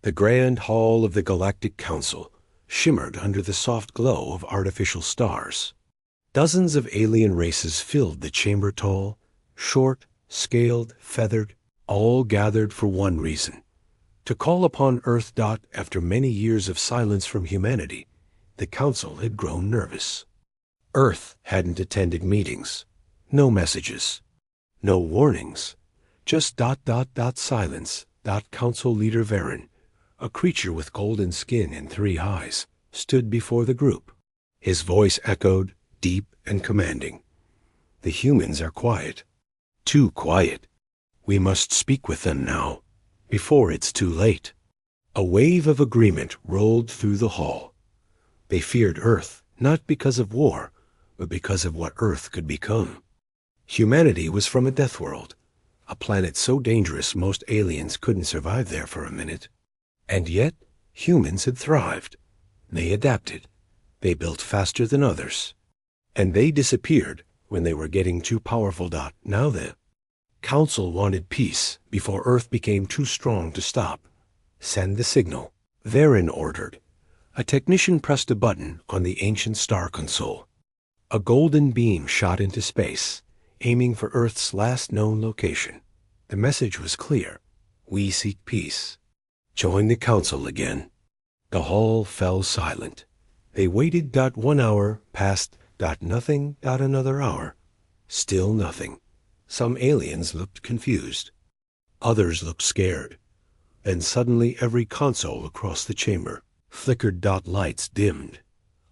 The grand hall of the Galactic Council shimmered under the soft glow of artificial stars. Dozens of alien races filled the chamber tall, short, scaled, feathered, all gathered for one reason: to call upon Earth. After many years of silence from humanity, the Council had grown nervous. Earth hadn't attended meetings, no messages, no warnings, just silence. Council leader Varen, a creature with golden skin and 3 eyes, stood before the group. His voice echoed, deep and commanding. The humans are quiet. Too quiet. We must speak with them now, before it's too late. A wave of agreement rolled through the hall. They feared Earth, not because of war, but because of what Earth could become. Humanity was from a death world, a planet so dangerous most aliens couldn't survive there for a minute. And yet, humans had thrived. They adapted. They built faster than others. And they disappeared when they were getting too powerful. Now the Council wanted peace before Earth became too strong to stop. Send the signal, Varen ordered. A technician pressed a button on the ancient star console. A golden beam shot into space, aiming for Earth's last known location. The message was clear: we seek peace. Join the Council again. The hall fell silent. They waited. 1 hour passed. Nothing. Another hour. Still nothing. Some aliens looked confused. Others looked scared. Then suddenly every console across the chamber flickered. Lights dimmed.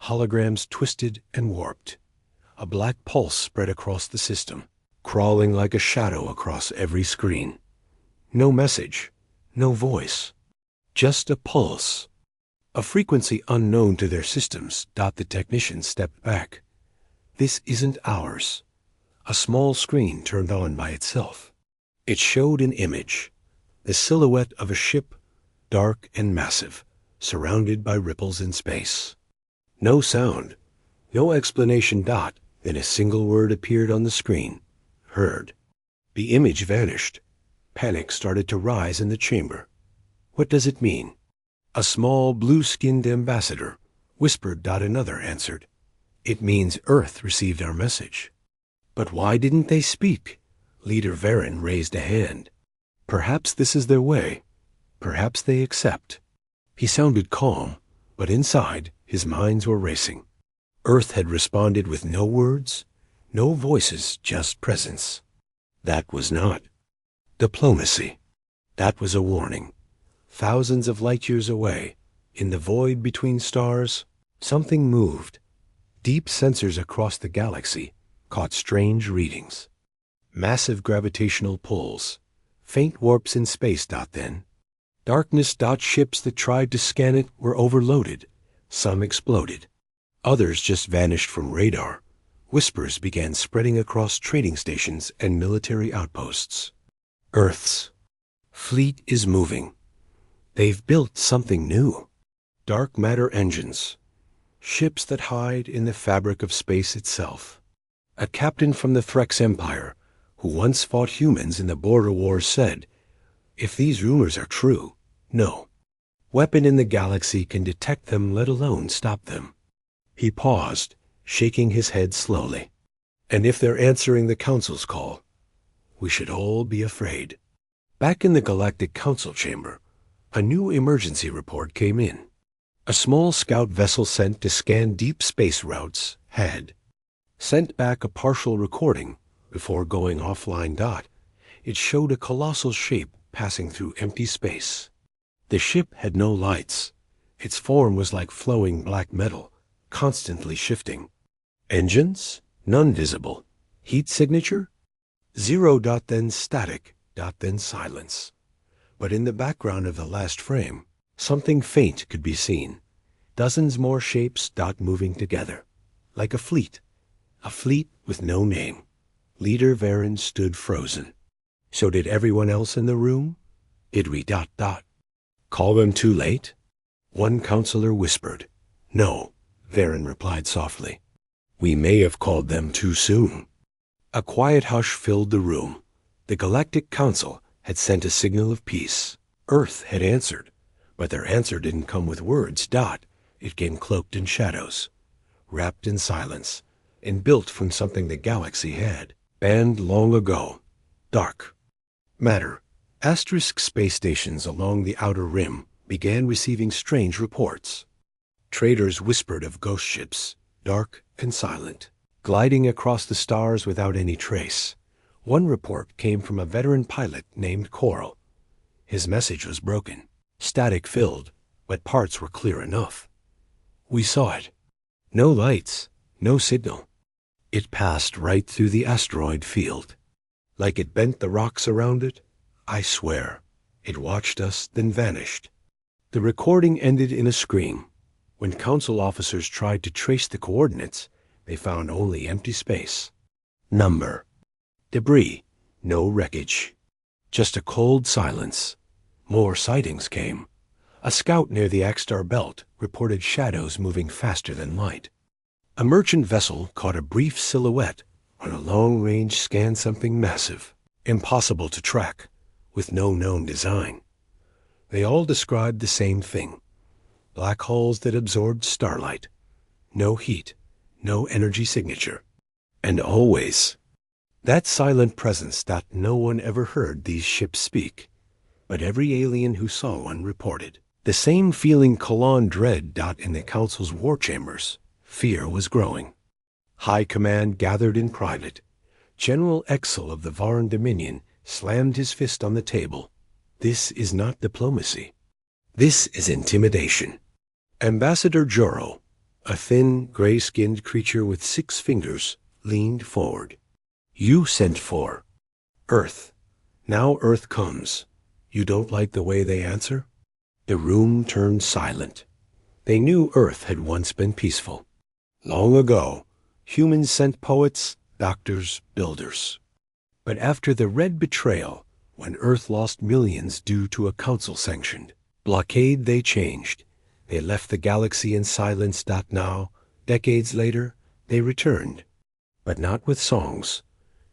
Holograms twisted and warped. A black pulse spread across the system, crawling like a shadow across every screen. No message, no voice, just a pulse. A frequency unknown to their systems. The technician stepped back. This isn't ours. A small screen turned on by itself. It showed an image, the silhouette of a ship, dark and massive, surrounded by ripples in space. No sound, no explanation. Then a single word appeared on the screen: heard. The image vanished. Panic started to rise in the chamber. What does it mean? A small blue-skinned ambassador whispered. Another answered. It means Earth received our message. But why didn't they speak? Leader Varen raised a hand. Perhaps this is their way. Perhaps they accept. He sounded calm, but inside his minds were racing. Earth had responded with no words, no voices, just presence. That was not diplomacy. That was a warning. Thousands of light years away, in the void between stars, something moved. Deep sensors across the galaxy caught strange readings. Massive gravitational pulls, faint warps in space. Then darkness. Ships that tried to scan it were overloaded. Some exploded. Others just vanished from radar. Whispers began spreading across trading stations and military outposts. Earth's fleet is moving. They've built something new. Dark matter engines. Ships that hide in the fabric of space itself. A captain from the Threx Empire, who once fought humans in the border wars, said, if these rumors are true, no weapon in the galaxy can detect them, let alone stop them. He paused, shaking his head slowly. And if they're answering the Council's call, we should all be afraid. Back in the Galactic Council chamber, a new emergency report came in. A small scout vessel sent to scan deep space routes had sent back a partial recording before going offline. It showed a colossal shape passing through empty space. The ship had no lights. Its form was like flowing black metal, constantly shifting. Engines? None visible. Heat signature? 0. Then static. Then silence. But in the background of the last frame, something faint could be seen. Dozens more shapes. Moving together. Like a fleet. A fleet with no name. Leader Varen stood frozen. So did everyone else in the room? Did we ... Call them too late? One counselor whispered. No, Varen replied softly. We may have called them too soon. A quiet hush filled the room. The Galactic Council had sent a signal of peace. Earth had answered, But their answer didn't come with words. It came cloaked in shadows, wrapped in silence, and built from something the galaxy had banned long ago. Dark matter. Asterisk space stations along the outer rim began receiving strange reports. Traders whispered of ghost ships, dark and silent, gliding across the stars without any trace. One report came from a veteran pilot named Coral. His message was broken, static-filled, but parts were clear enough. We saw it. No lights, no signal. It passed right through the asteroid field. Like it bent the rocks around it, I swear. It watched us, then vanished. The recording ended in a scream. When council officers tried to trace the coordinates, they found only empty space. Number. Debris. No wreckage. Just a cold silence. More sightings came. A scout near the Axstar belt reported shadows moving faster than light. A merchant vessel caught a brief silhouette on a long-range scan, something massive, impossible to track, with no known design. They all described the same thing. Black holes that absorbed starlight. No heat, no energy signature. And always that silent presence that no one ever heard these ships speak. But every alien who saw one reported the same feeling Kalan dread. In the council's war chambers, fear was growing. High command gathered in private. General Exel of the Varan Dominion slammed his fist on the table. This is not diplomacy. This is intimidation. Ambassador Joro, a thin, gray-skinned creature with 6 fingers, leaned forward. You sent for Earth. Now Earth comes. You don't like the way they answer? The room turned silent. They knew Earth had once been peaceful. Long ago, humans sent poets, doctors, builders. But after the Red Betrayal, when Earth lost millions due to a council-sanctioned blockade, they changed. They left the galaxy in silence. Now, decades later, they returned. But not with songs.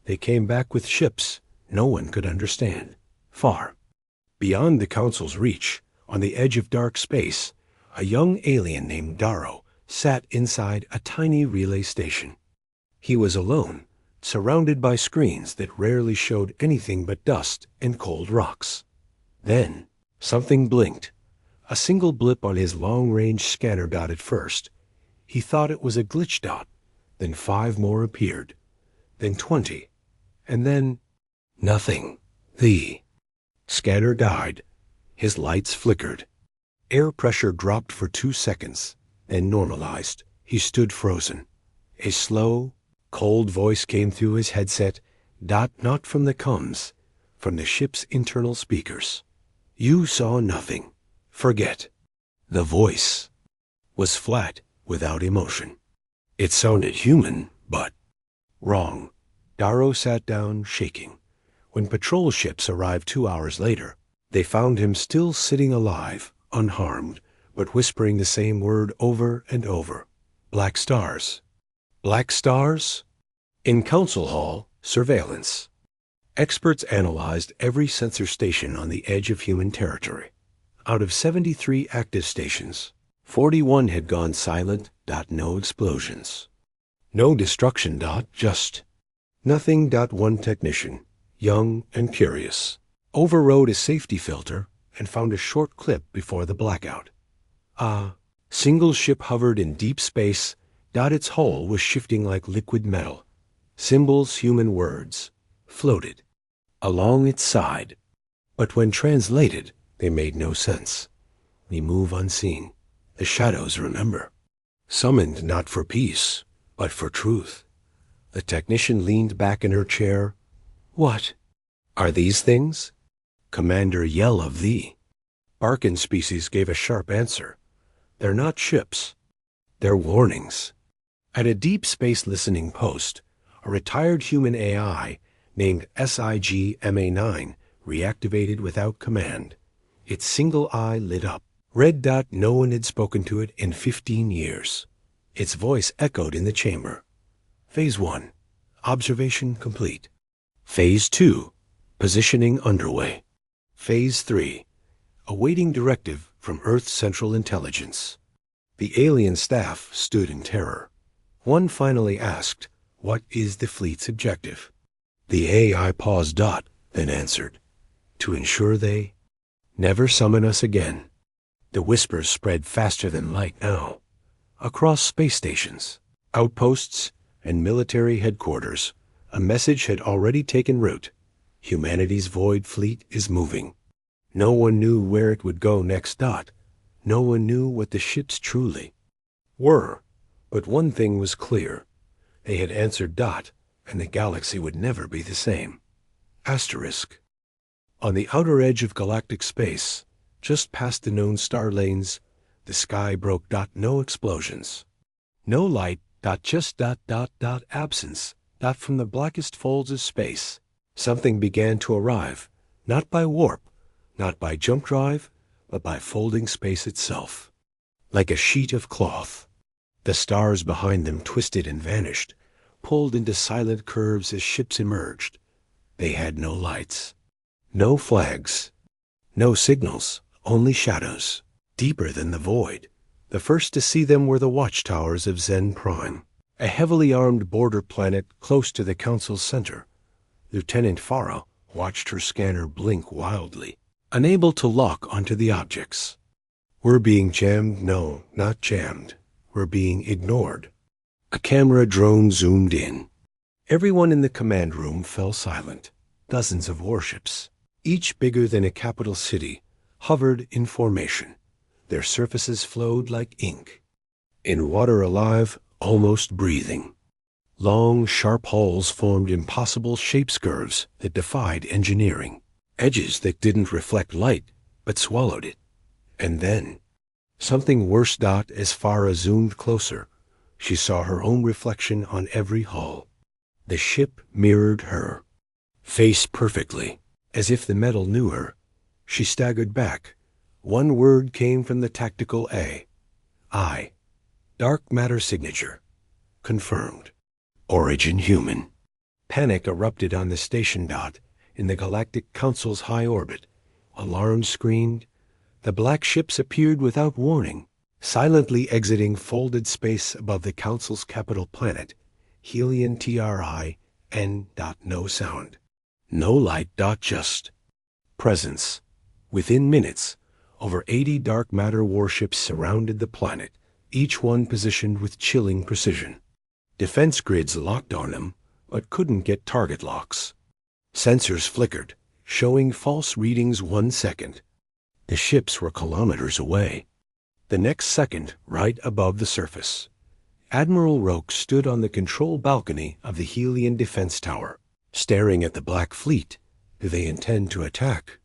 They came back with ships no one could understand. Far beyond the council's reach, on the edge of dark space, a young alien named Darrow sat inside a tiny relay station. He was alone, surrounded by screens that rarely showed anything but dust and cold rocks. Then, something blinked. A single blip on his long-range scanner. At first, he thought it was a glitch. Then 5 more appeared. Then 20. And then nothing. The scanner died. His lights flickered. Air pressure dropped for 2 seconds, then normalized. He stood frozen. A slow, cold voice came through his headset. Not from the comms, from the ship's internal speakers. You saw nothing. Forget. The voice was flat, without emotion. It sounded human, but wrong. Darrow sat down, shaking. When patrol ships arrived 2 hours later, they found him still sitting alive, unharmed, but whispering the same word over and over. Black stars. Black stars? In Council Hall, surveillance. Experts analyzed every sensor station on the edge of human territory. Out of 73 active stations, 41 had gone silent. No explosions. No destruction. Just nothing. One technician, young and curious, overrode a safety filter and found a short clip before the blackout. A single ship hovered in deep space. Its hull was shifting like liquid metal. Symbols, human words, floated along its side. But when translated, they made no sense. We move unseen. The shadows remember. Summoned not for peace, but for truth. The technician leaned back in her chair. What are these things? Commander Yell of thee. Barkin species gave a sharp answer. They're not ships. They're warnings. At a deep space listening post, a retired human AI named SIG-MA9 reactivated without command. Its single eye lit up. Red. No one had spoken to it in 15 years. Its voice echoed in the chamber. Phase 1. Observation complete. Phase 2. Positioning underway. Phase 3. Awaiting directive from Earth's Central Intelligence. The alien staff stood in terror. One finally asked, "What is the fleet's objective?" The AI paused, then answered, "To ensure they never summon us again." The whispers spread faster than light now. Across space stations, outposts, and military headquarters, a message had already taken root. Humanity's void fleet is moving. No one knew where it would go next. No one knew what the ships truly were. But one thing was clear. They had answered. And the galaxy would never be the same. Asterisk. On the outer edge of galactic space, just past the known star lanes, the sky broke. No explosions. No light. Just absence. From the blackest folds of space, something began to arrive, not by warp, not by jump drive, but by folding space itself. Like a sheet of cloth, the stars behind them twisted and vanished, pulled into silent curves as ships emerged. They had no lights, no flags, no signals, only shadows, deeper than the void. The first to see them were the watchtowers of Zen Prime, a heavily armed border planet close to the Council's center. Lieutenant Farah watched her scanner blink wildly, unable to lock onto the objects. "We're being jammed." "No, not jammed. We're being ignored." A camera drone zoomed in. Everyone in the command room fell silent. Dozens of warships, each bigger than a capital city, hovered in formation. Their surfaces flowed like ink. In water alive, almost breathing. Long, sharp hulls formed impossible shapes, curves that defied engineering. Edges that didn't reflect light, but swallowed it. And then, something worse. As Farah zoomed closer, she saw her own reflection on every hull. The ship mirrored her, face perfectly, as if the metal knew her. She staggered back. One word came from the tactical I. Dark matter signature. Confirmed. Origin human. Panic erupted on the station. In the Galactic Council's high orbit, alarms screamed. The black ships appeared without warning, silently exiting folded space above the Council's capital planet, Helion TRIN. No sound. No light. Just presence. Within minutes, over 80 dark matter warships surrounded the planet, each one positioned with chilling precision. Defense grids locked on them, but couldn't get target locks. Sensors flickered, showing false readings 1 second. The ships were kilometers away. The next second, right above the surface. Admiral Roke stood on the control balcony of the Helion defense tower, staring at the Black Fleet. "Do they intend to attack?"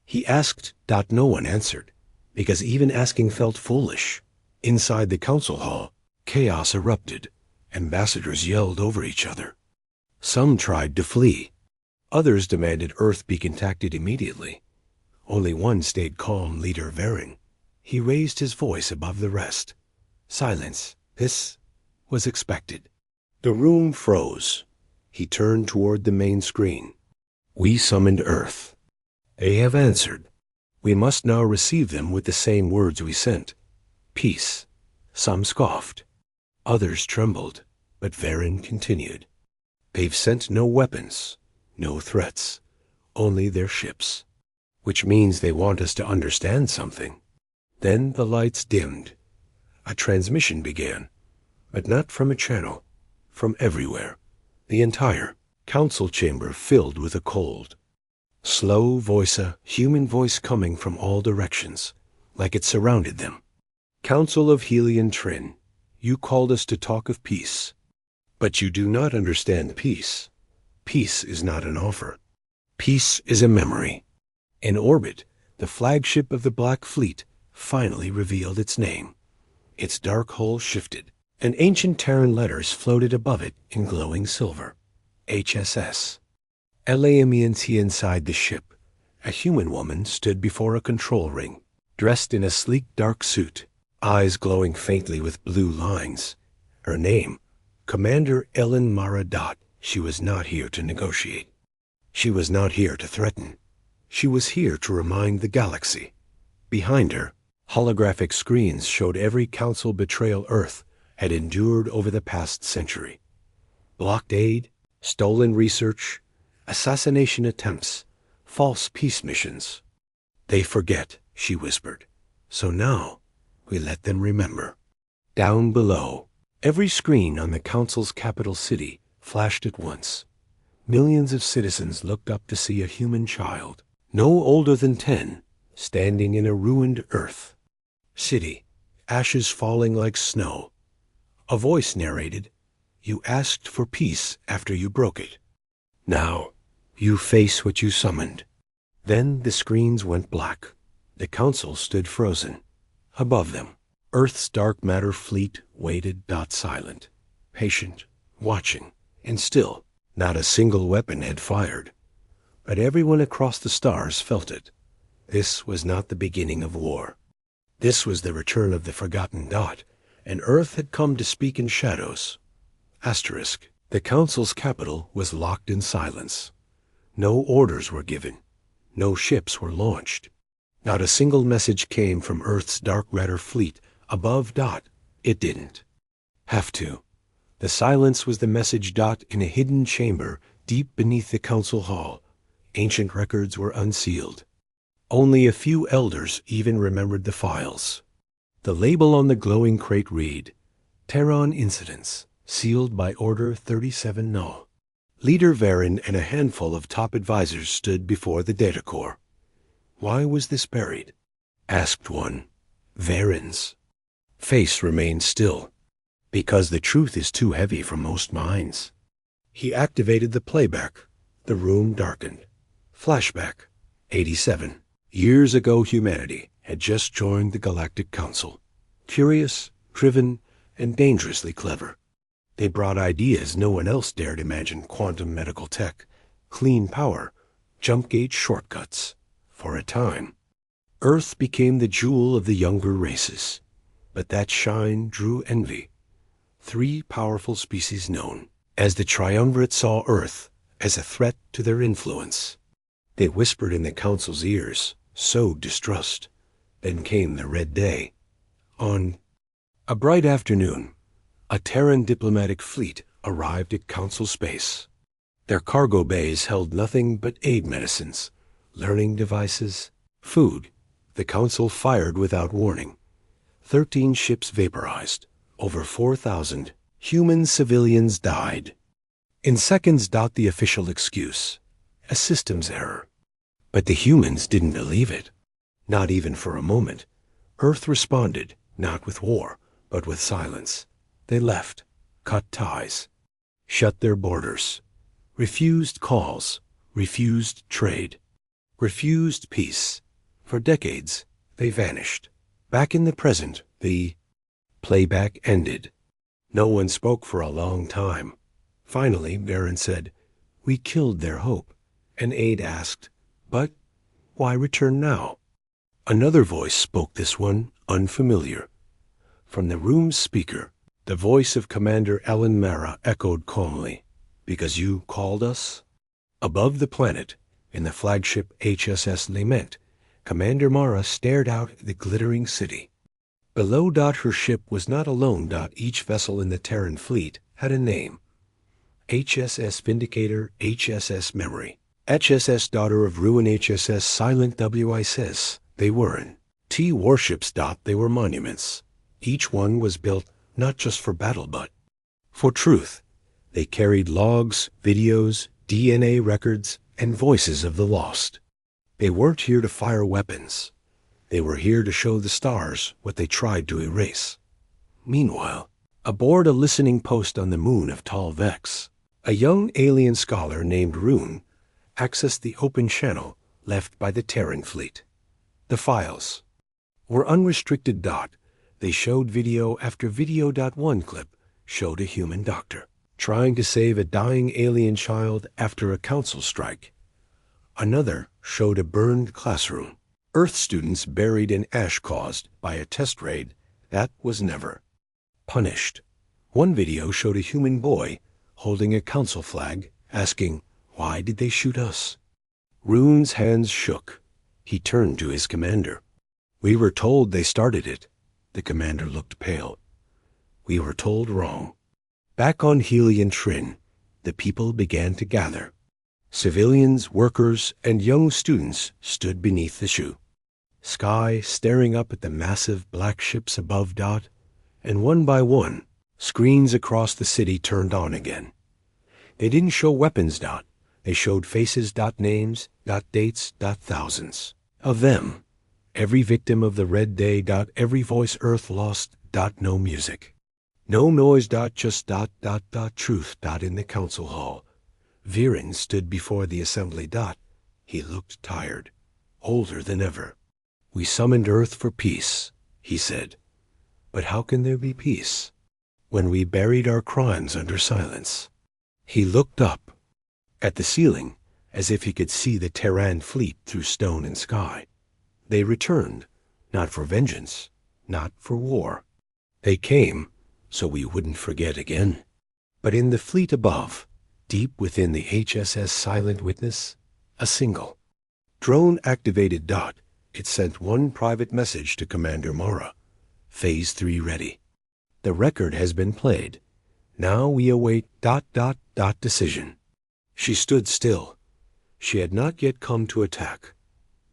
he asked. No one answered, because even asking felt foolish. Inside the council hall, chaos erupted. Ambassadors yelled over each other. Some tried to flee. Others demanded Earth be contacted immediately. Only one stayed calm, Leader Varen. He raised his voice above the rest. "Silence. This was expected." The room froze. He turned toward the main screen. "We summoned Earth. They have answered. We must now receive them with the same words we sent. Peace." Some scoffed. Others trembled, but Varen continued. "They've sent no weapons, no threats, only their ships. Which means they want us to understand something." Then the lights dimmed. A transmission began, but not from a channel, from everywhere. The entire council chamber filled with a cold, slow voice, a human voice coming from all directions, like it surrounded them. "Council of Helion Trin, you called us to talk of peace. But you do not understand peace. Peace is not an offer. Peace is a memory." In orbit, the flagship of the Black Fleet finally revealed its name. Its dark hull shifted, and ancient Terran letters floated above it in glowing silver. HSS. LAMENT. Inside the ship, a human woman stood before a control ring, dressed in a sleek dark suit, eyes glowing faintly with blue lines. Her name, Commander Ellen Mara. She was not here to negotiate. She was not here to threaten. She was here to remind the galaxy. Behind her, Holographic screens showed every council betrayal Earth had endured over the past century. Blocked aid, stolen research, assassination attempts, false peace missions. They forget, she whispered. So now, we let them remember. Down below, every screen on the council's capital city flashed at once. Millions of citizens looked up to see a human child, no older than 10, standing in a ruined Earth. City, ashes falling like snow. A voice narrated, "You asked for peace after you broke it. Now, you face what you summoned." Then the screens went black. The council stood frozen. Above them, Earth's dark matter fleet waited, silent, patient, watching, and still, not a single weapon had fired. But everyone across the stars felt it. This was not the beginning of war. This was the return of the forgotten dot, and Earth had come to speak in shadows. Asterisk. The council's capital was locked in silence. No orders were given. No ships were launched. Not a single message came from Earth's dark matter fleet above dot. It didn't have to. The silence was the message dot in a hidden chamber deep beneath the council hall. Ancient records were unsealed. Only a few elders even remembered the files. The label on the glowing crate read, "Terran Incidents, sealed by Order 37 No." Leader Varen and a handful of top advisors stood before the data core. "Why was this buried?" asked one. Varen's face remained still. "Because the truth is too heavy for most minds." He activated the playback. The room darkened. Flashback. 87. Years ago humanity had just joined the Galactic Council. Curious, driven, and dangerously clever. They brought ideas no one else dared imagine: quantum medical tech, clean power, jump gate shortcuts. For a time, Earth became the jewel of the younger races. But that shine drew envy. 3 powerful species known as the Triumvirate saw Earth as a threat to their influence. They whispered in the Council's ears, sowed distrust. Then came the Red Day. On a bright afternoon, a Terran diplomatic fleet arrived at Council space. Their cargo bays held nothing but aid medicines, learning devices, food. The Council fired without warning. 13 ships vaporized. Over 4,000 human civilians died. In seconds, the official excuse: a systems error. But the humans didn't believe it. Not even for a moment. Earth responded, not with war, but with silence. They left, cut ties, shut their borders, refused calls, refused trade, refused peace. For decades, they vanished. Back in the present, the playback ended. No one spoke for a long time. Finally, Varen said, "We killed their hope." And Aide asked, "But why return now?" Another voice spoke, this one unfamiliar. From the room's speaker, the voice of Commander Alan Mara echoed calmly, "Because you called us?" Above the planet, in the flagship HSS Lament, Commander Mara stared out at the glittering city. Below her ship was not alone. Each vessel in the Terran fleet had a name. HSS Vindicator, HSS Memory, HSS Daughter of Ruin, HSS Silent WISS. They weren't Warships. They were monuments. Each one was built not just for battle, but for truth. They carried logs, videos, DNA records, and voices of the lost. They weren't here to fire weapons. They were here to show the stars what they tried to erase. Meanwhile, aboard a listening post on the moon of Tal Vex, a young alien scholar named Rune accessed the open channel left by the Terran fleet. The files were unrestricted. They showed video after video. One clip showed a human doctor trying to save a dying alien child after a council strike. Another showed a burned classroom. Earth students buried in ash caused by a test raid that was never punished. One video showed a human boy holding a council flag, asking, "Why did they shoot us?" Rune's hands shook. He turned to his commander. We were told they started it. The commander looked pale. We were told wrong. Back on Helion Trin, the people began to gather. Civilians, workers, and young students stood beneath the shoe. Sky staring up at the massive black ships above Dot, and one by one, screens across the city turned on again. They didn't show weapons, Dot. They showed faces, names, dates, thousands. Of them. Every victim of the Red Day, every voice Earth lost, no music. No noise, just truth, in the council hall. Viren stood before the assembly, He looked tired, older than ever. We summoned Earth for peace, he said. But how can there be peace when we buried our crimes under silence? He looked up at the ceiling as if he could see the Terran fleet through stone and sky. They returned, not for vengeance, not for war. They came so we wouldn't forget again. But in the fleet above, deep within the HSS Silent Witness, a single drone-activated dot, it sent one private message to Commander Mara. Phase 3 ready. The record has been played. Now we await ... decision. She stood still. She had not yet come to attack.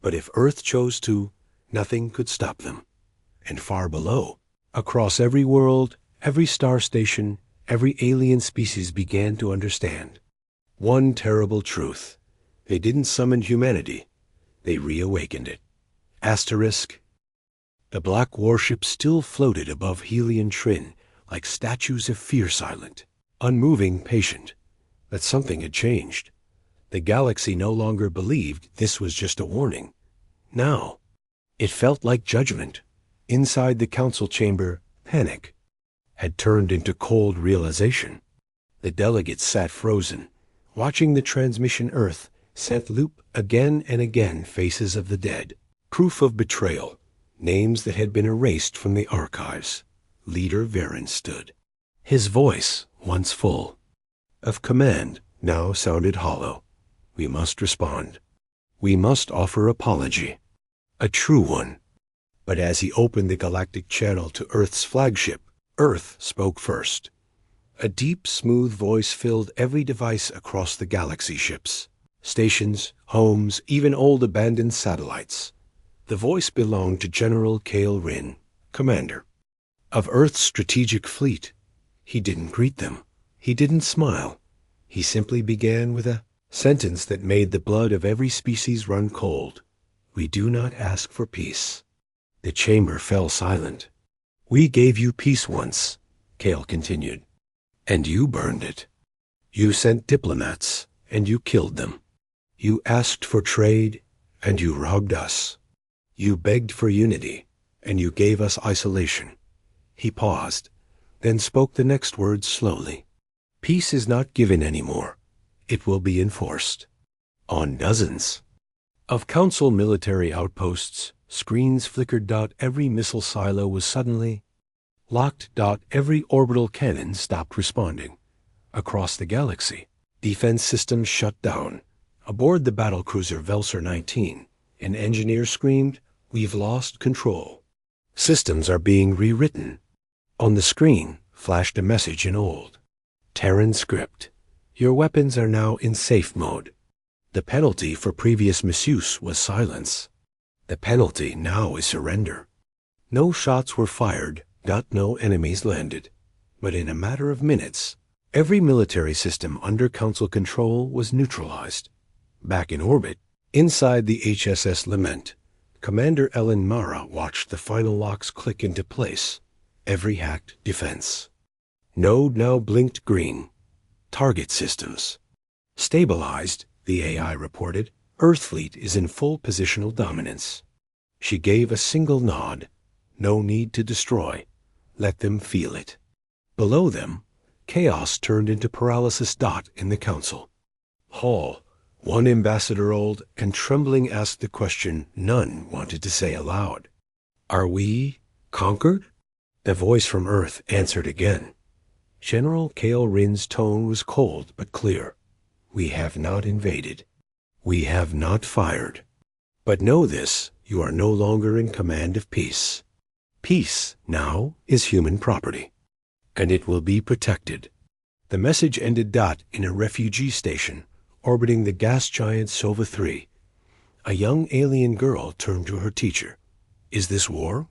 But if Earth chose to, nothing could stop them. And far below, across every world, every star station, every alien species began to understand one terrible truth. They didn't summon humanity. They reawakened it. Asterisk. The black warships still floated above Helion Trin like statues of fear, silent, unmoving, patient. But something had changed. The galaxy no longer believed this was just a warning. Now, it felt like judgment. Inside the council chamber, panic had turned into cold realization. The delegates sat frozen, watching the transmission. Earth sent loop again and again faces of the dead, proof of betrayal, names that had been erased from the archives. Leader Viren stood. His voice, once full of command, now sounded hollow. We must respond. We must offer apology. A true one. But as he opened the galactic channel to Earth's flagship, Earth spoke first. A deep, smooth voice filled every device across the galaxy ships, stations, homes, even old abandoned satellites. The voice belonged to General Kale Rin, commander of Earth's strategic fleet. He didn't greet them. He didn't smile. He simply began with a sentence that made the blood of every species run cold. We do not ask for peace. The chamber fell silent. We gave you peace once, Kale continued, and you burned it. You sent diplomats, and you killed them. You asked for trade, and you robbed us. You begged for unity, and you gave us isolation. He paused, then spoke the next words slowly. Peace is not given anymore. It will be enforced. On dozens of council military outposts, screens flickered. Every missile silo was suddenly locked. Every orbital cannon stopped responding. Across the galaxy, defense systems shut down. Aboard the battlecruiser Velser 19, an engineer screamed, "We've lost control. Systems are being rewritten." On the screen flashed a message in old Terran script. Your weapons are now in safe mode. The penalty for previous misuse was silence. The penalty now is surrender. No shots were fired, no enemies landed. But in a matter of minutes, every military system under Council control was neutralized. Back in orbit, inside the HSS Lament, Commander Ellen Mara watched the final locks click into place. Every hacked defense node now blinked green. Target systems stabilized, the AI reported. Earth fleet is in full positional dominance. She gave a single nod. No need to destroy. Let them feel it. Below them, chaos turned into paralysis. In the council hall, one ambassador, old and trembling, asked the question none wanted to say aloud. Are we conquered? The voice from Earth answered again. General Kale Rin's tone was cold but clear. We have not invaded. We have not fired. But know this, You are no longer in command of peace. Peace now is human property, and it will be protected. The message ended in a refugee station orbiting the gas giant Sova 3. A young alien girl turned to her teacher. Is this war?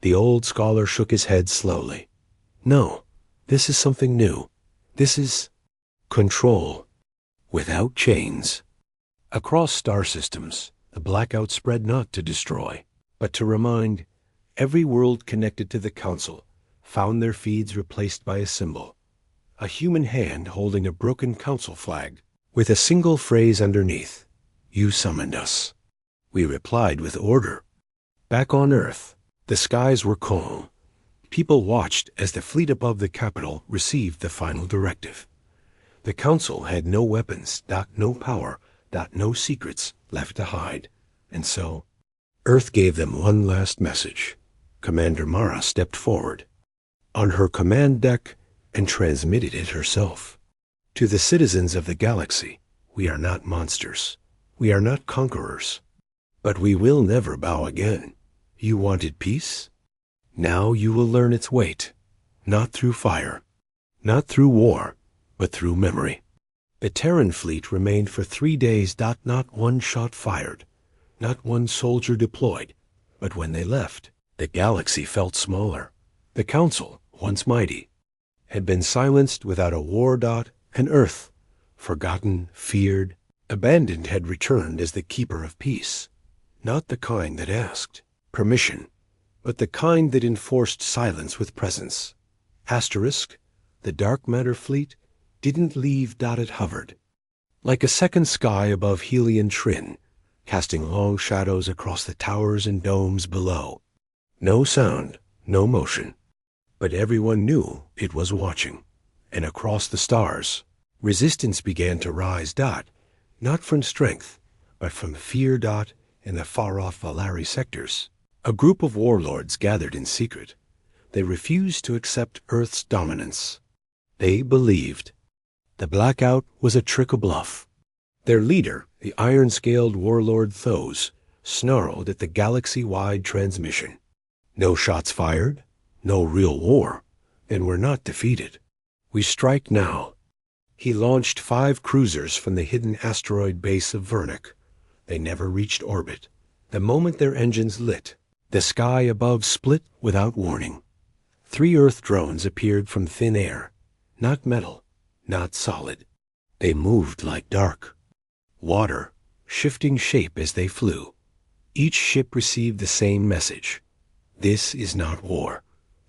The old scholar shook his head slowly. No, this is something new. This is control, without chains. Across star systems, the blackout spread not to destroy, but to remind. Every world connected to the Council found their feeds replaced by a symbol. A human hand holding a broken Council flag, with a single phrase underneath. You summoned us. We replied with order. Back on Earth, the skies were calm. People watched as the fleet above the capital received the final directive. The Council had no weapons, no power, no secrets left to hide. And so, Earth gave them one last message. Commander Mara stepped forward on her command deck and transmitted it herself. To the citizens of the galaxy, we are not monsters. We are not conquerors. But we will never bow again. You wanted peace? Now you will learn its weight. Not through fire, not through war, but through memory. The Terran fleet remained for 3 days. Not one shot fired, not one soldier deployed. But when they left, the galaxy felt smaller. The Council, once mighty, had been silenced without a war. And Earth, forgotten, feared, abandoned, had returned as the keeper of peace. Not the kind that asked permission, but the kind that enforced silence with presence. Asterisk, the dark matter fleet didn't leave. It hovered, like a second sky above Helion Trin, casting long shadows across the towers and domes below. No sound, no motion, but everyone knew it was watching. And across the stars, resistance began to rise. Not from strength, but from fear. In the far-off Valari sectors, a group of warlords gathered in secret. They refused to accept Earth's dominance. They believed the blackout was a trick, a bluff. Their leader, the iron-scaled warlord Thos, snarled at the galaxy-wide transmission. No shots fired, no real war. Then we're not defeated. We strike now. He launched 5 cruisers from the hidden asteroid base of Vernic. They never reached orbit. The moment their engines lit, the sky above split without warning. 3 Earth drones appeared from thin air. Not metal, not solid. They moved like dark water, shifting shape as they flew. Each ship received the same message. This is not war.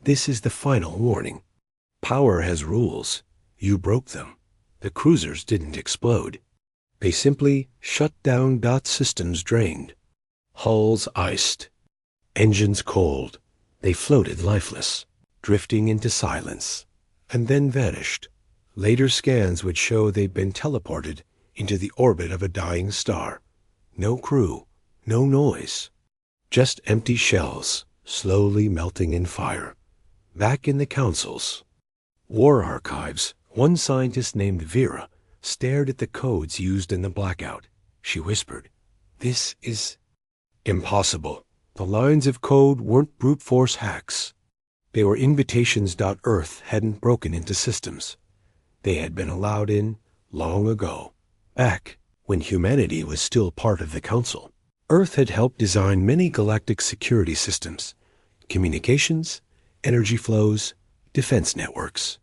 This is the final warning. Power has rules. You broke them. The cruisers didn't explode. They simply shut down. Systems drained. Hulls iced. Engines cold. They floated lifeless, drifting into silence, and then vanished. Later scans would show they'd been teleported into the orbit of a dying star. No crew, no noise. Just empty shells, slowly melting in fire. Back in the Council's war archives, one scientist named Vera stared at the codes used in the blackout. She whispered, "This is impossible." The lines of code weren't brute force hacks. They were invitations. Earth hadn't broken into systems. They had been allowed in long ago, back when humanity was still part of the Council. Earth had helped design many galactic security systems, communications, energy flows, defense networks.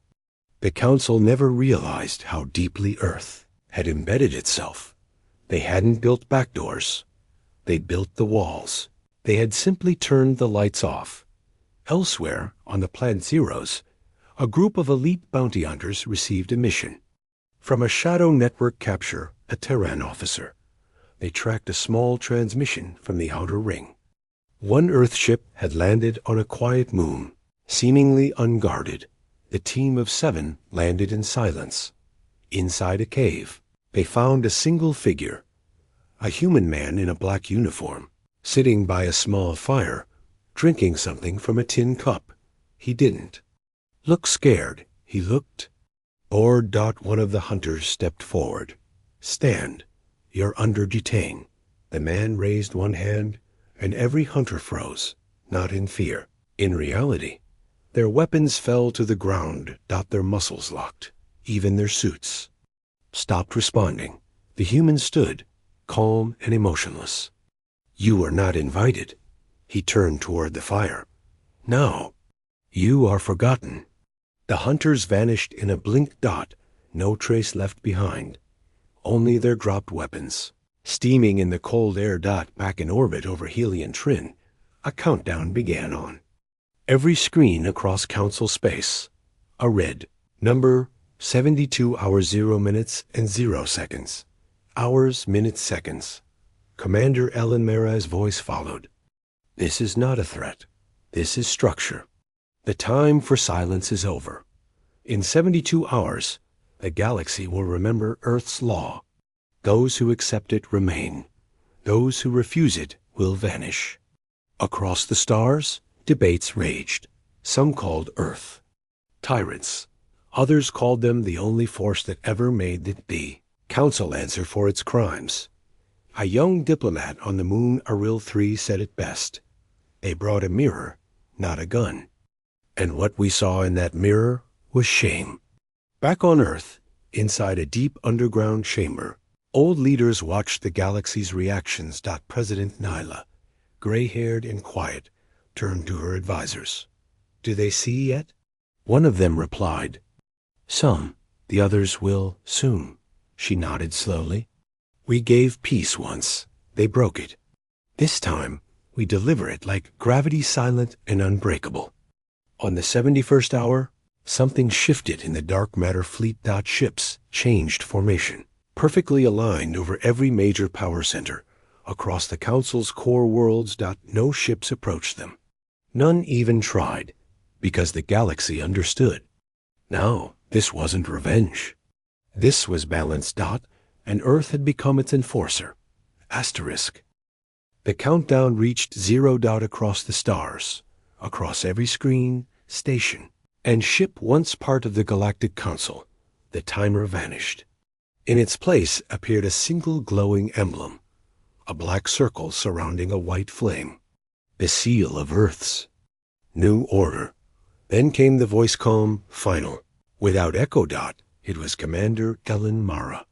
The Council never realized how deeply Earth had embedded itself. They hadn't built backdoors. They'd built the walls. They had simply turned the lights off. Elsewhere, on the Planet Zeros, a group of elite bounty hunters received a mission. From a shadow network capture, a Terran officer, they tracked a small transmission from the outer ring. One Earthship had landed on a quiet moon, seemingly unguarded. The team of 7 landed in silence. Inside a cave, they found a single figure, a human man in a black uniform, sitting by a small fire, drinking something from a tin cup. He didn't look scared. He looked bored. One of the hunters stepped forward. "Stand. You're under detain." The man raised one hand and every hunter froze, not in fear. In reality, their weapons fell to the ground. Their muscles locked, even their suits stopped responding. The humans stood, calm and emotionless. You are not invited. He turned toward the fire. Now, you are forgotten. The hunters vanished in a blink. No trace left behind. Only their dropped weapons. Steaming in the cold air. Back in orbit over Helion Trin, a countdown began on every screen across Council space. A red number, 72 hours 0 minutes and 0 seconds. Hours, minutes, seconds. Commander Ellen Mera's voice followed. This is not a threat. This is structure. The time for silence is over. In 72 hours, the galaxy will remember Earth's law. Those who accept it remain. Those who refuse it will vanish. Across the stars, debates raged. Some called Earth tyrants. Others called them the only force that ever made the Council answer for its crimes. A young diplomat on the moon Aril 3 said it best. They brought a mirror, not a gun. And what we saw in that mirror was shame. Back on Earth, inside a deep underground chamber, old leaders watched the galaxy's reactions. President Nyla, gray-haired and quiet, turned to her advisors. Do they see yet? One of them replied, Some, the others will soon. She nodded slowly. We gave peace once. They broke it. This time, we deliver it like gravity silent and unbreakable. On the 71st hour, something shifted in the dark matter fleet. Ships changed formation, perfectly aligned over every major power center. Across the Council's core worlds. No ships approached them. None even tried, because the galaxy understood. Now, this wasn't revenge. This was balance. And Earth had become its enforcer. Asterisk. The countdown reached 0. Across the stars, across every screen, station, and ship once part of the Galactic Council. The timer vanished. In its place appeared a single glowing emblem, a black circle surrounding a white flame. The seal of Earth's new order. Then came the voice, calm, final. Without echo. It was Commander Ellen Mara.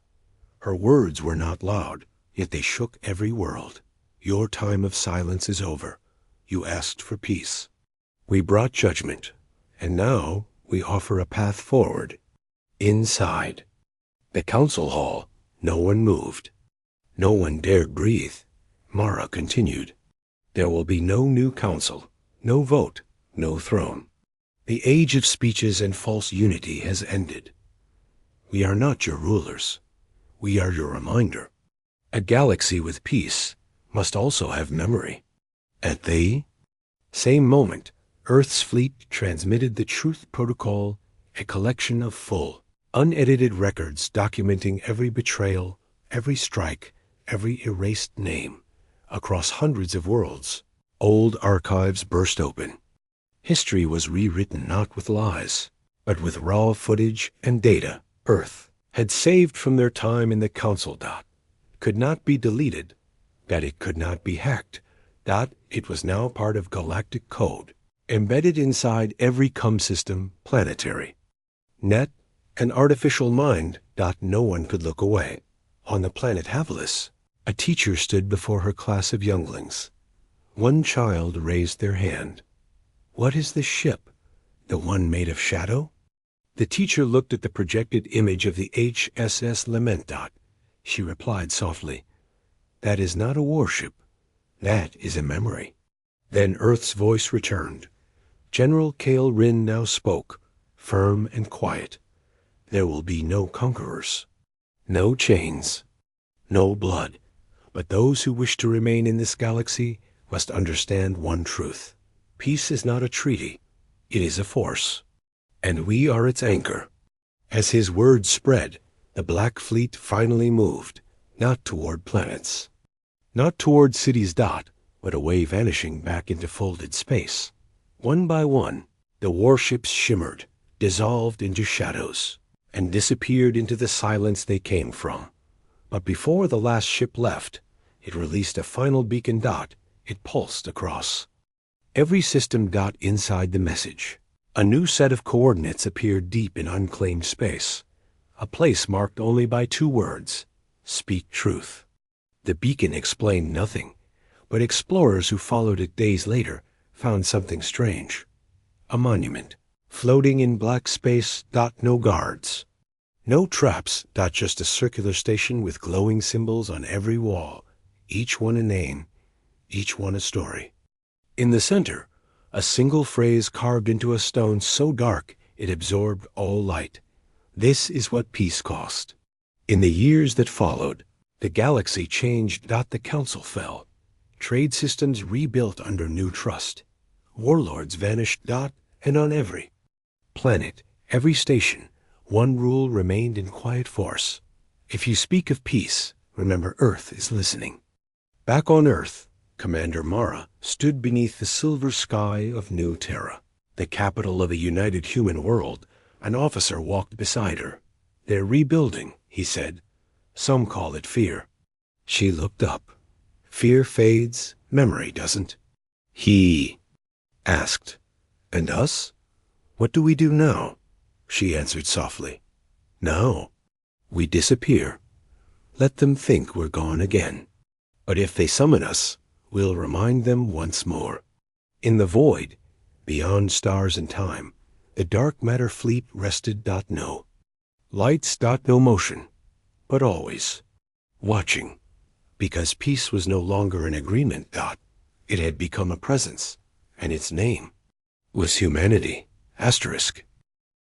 Her words were not loud, yet they shook every world. Your time of silence is over. You asked for peace. We brought judgment, and now we offer a path forward. Inside the council hall, no one moved. No one dared breathe. Mara continued. There will be no new council, no vote, no throne. The age of speeches and false unity has ended. We are not your rulers. We are your reminder. A galaxy with peace must also have memory. At the same moment, Earth's fleet transmitted the Truth Protocol, a collection of full, unedited records documenting every betrayal, every strike, every erased name, across hundreds of worlds. Old archives burst open. History was rewritten not with lies, but with raw footage and data Earth had saved from their time in the Council. Could not be deleted, that it could not be hacked, that it was now part of galactic code, embedded inside every system planetary. Net, an artificial mind. No one could look away. On the planet Havelis, a teacher stood before her class of younglings. One child raised their hand. What is this ship? The one made of shadow? The teacher looked at the projected image of the HSS Lament. She replied softly, That is not a warship. That is a memory. Then Earth's voice returned. General Kale Rin now spoke, firm and quiet. There will be no conquerors, no chains, no blood. But those who wish to remain in this galaxy must understand one truth. Peace is not a treaty. It is a force. And we are its anchor. As his words spread, the Black Fleet finally moved, not toward planets, not toward cities. But away, vanishing back into folded space. One by one, the warships shimmered, dissolved into shadows, and disappeared into the silence they came from. But before the last ship left, it released a final beacon. it pulsed across. Every system dot inside the message. A new set of coordinates appeared deep in unclaimed space, a place marked only by 2 words: speak truth. The beacon explained nothing, but explorers who followed it days later found something strange. A monument, floating in black space. No guards. No traps. Just a circular station with glowing symbols on every wall, each one a name, each one a story. In the center, a single phrase carved into a stone so dark it absorbed all light. This is what peace cost. In the years that followed, the galaxy changed. The council fell. Trade systems rebuilt under new trust. Warlords vanished. And on every planet, every station, one rule remained in quiet force. If you speak of peace, remember Earth is listening. Back on Earth, Commander Mara stood beneath the silver sky of New Terra, the capital of a united human world. An officer walked beside her. "They're rebuilding," he said. "Some call it fear." She looked up. "Fear fades, memory doesn't." He asked, "And us? What do we do now?" She answered softly, "Now, we disappear. Let them think we're gone again. But if they summon us, we'll remind them once more." In the void, beyond stars and time, the dark matter fleet rested. No lights. No motion, but always watching, because peace was no longer an agreement. It had become a presence, and its name was humanity. Asterisk.